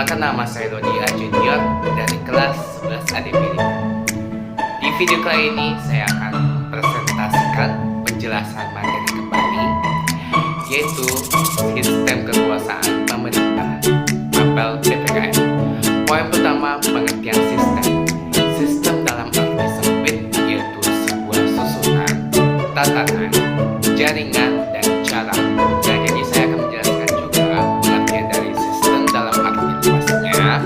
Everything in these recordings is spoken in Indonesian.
Perkenalkan, nama saya Rodia Junior dari kelas 11 ADP 5. Di video kali ini saya akan presentasikan penjelasan materi kembali, yaitu sistem kekuasaan pemerintah atau PPKM. Poin pertama, pengertian sistem. Sistem dalam arti sempit yaitu sebuah susunan, tatanan, jaringan, dan cara. Dan jadi saya akan menjelaskan juga pengertian dari sistem dalam arti luasnya.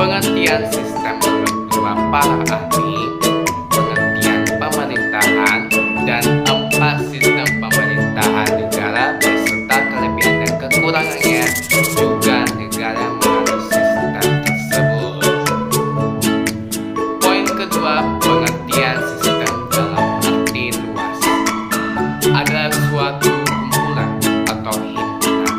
Pengertian sistem menurut dua para ahli, pengertian pemerintahan, dan 4 sistem pemerintahan negara beserta kelebihan dan kekurangannya, juga negara melalui sistem tersebut. Poin kedua, pengertian sistem dalam arti luas adalah suatu kumpulan atau himpunan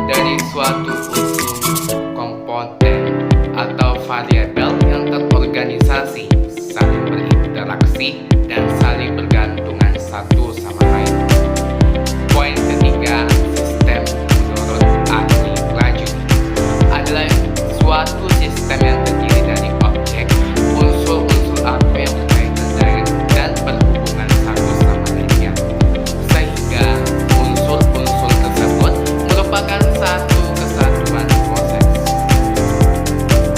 dari suatu unsur, komponen, atau variabel yang terorganisasi, saling berinteraksi, dan saling bergantungan satu sama lain. Poin ketiga, sistem menurut ahli Rajuni adalah suatu sistem yang terdiri dari objek, unsur-unsur atau yang berkaitan dengan dan berhubungan satu sama lainnya, sehingga unsur-unsur tersebut merupakan satu kesatuan proses.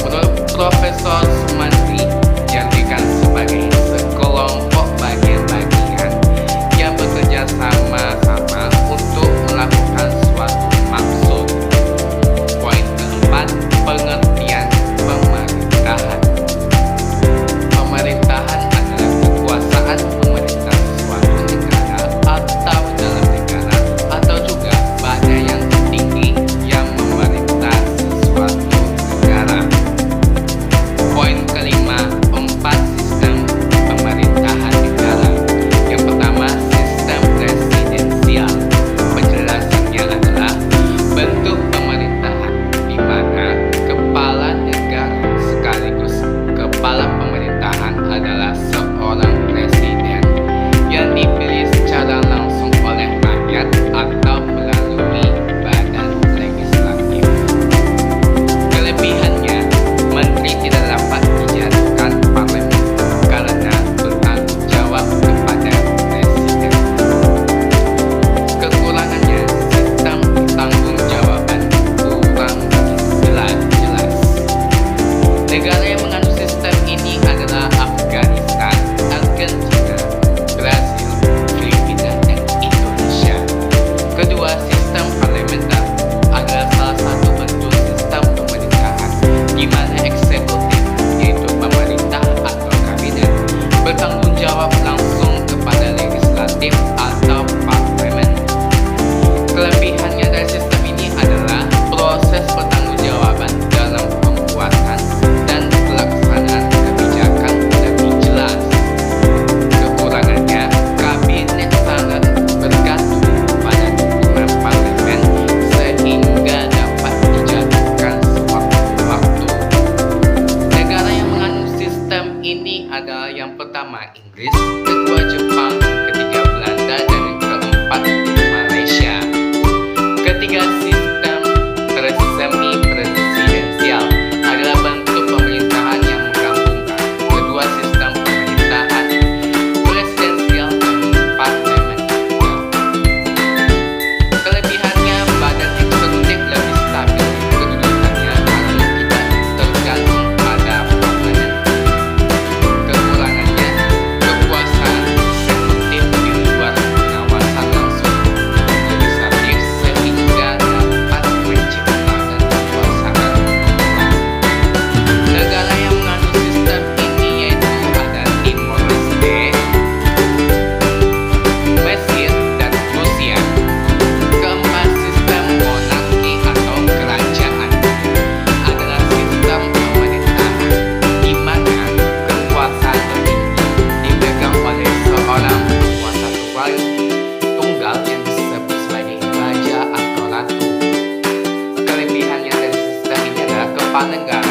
Menurut Profesor Sumantri, diartikan sebagai sekelompok bagian-bagian yang bekerja sama-sama untuk melakukan suatu maksud. Poin keempat, pengertian pemerintahan. Pemerintahan adalah kekuasaan pemerintah suatu negara atau dalam negara, atau juga badan yang tertinggi yang memerintah suatu negara. Poin kelima, 4 sistem pemerintahan negara. Yang pertama, sistem presidensial. Penjelasannya adalah bentuk pemerintahan di mana kepala negara sekaligus kepala pemerintahan adalah seorang presiden yang dipilih secara langsung oleh rakyat atau melalui badan legislatif. Kelebihannya, menteri tidak dapat dijatuhkan parlemen karena bertanggung jawab kepada presiden. Kekurangannya, sistem pertanggungjawaban kurang jelas. Negara yang mengandung sistem ini adalah Afghanistan, Argentina, Brasil, Filipina, dan Indonesia. Kedua, sistem parlementer adalah salah satu bentuk sistem pemerintahan di mana eksekutif, yaitu pemerintah atau kabinet, bertanggung jawab langsung kepada legislatif atau parlemen. Kelebihannya dari sistem ini adalah proses pertanggungjawaban dalam pembuatan dan pelaksanaan kebijakan lebih jelas. Kekurangannya, kabinet sangat bergantung pada dukungan parlemen sehingga dapat dijatuhkan sewaktu-waktu. Negara yang mengandung sistem ini adalah yang pertama Inggris, kedua Jepang, ketiga Belanda, dan yang keempat Malaysia. Ketiga, sistem semi-presidensial adalah bentuk pemerintahan yang menggabungkan kedua sistem pemerintahan, presidensial dan parlementer. Kelebihannya, badan eksekutif lebih stabil kedudukannya karena tidak tergantung pada parlemen. Kekurangannya, kekuasaan eksekutif di luar pengawasan langsung legislatif sehingga dapat menciptakan kekuasaan. Negara yang mengandung sistem ini yaitu ada Timor Leste, Mesir, dan Rusia. Keempat, sistem monarki atau kerajaan adalah sistem pemerintahan di mana kekuasaan tertinggi dipegang oleh seorang penguasa tunggal yang disebut sebagai raja atau ratu. Kelebihannya dari sistem ini adalah kepala negara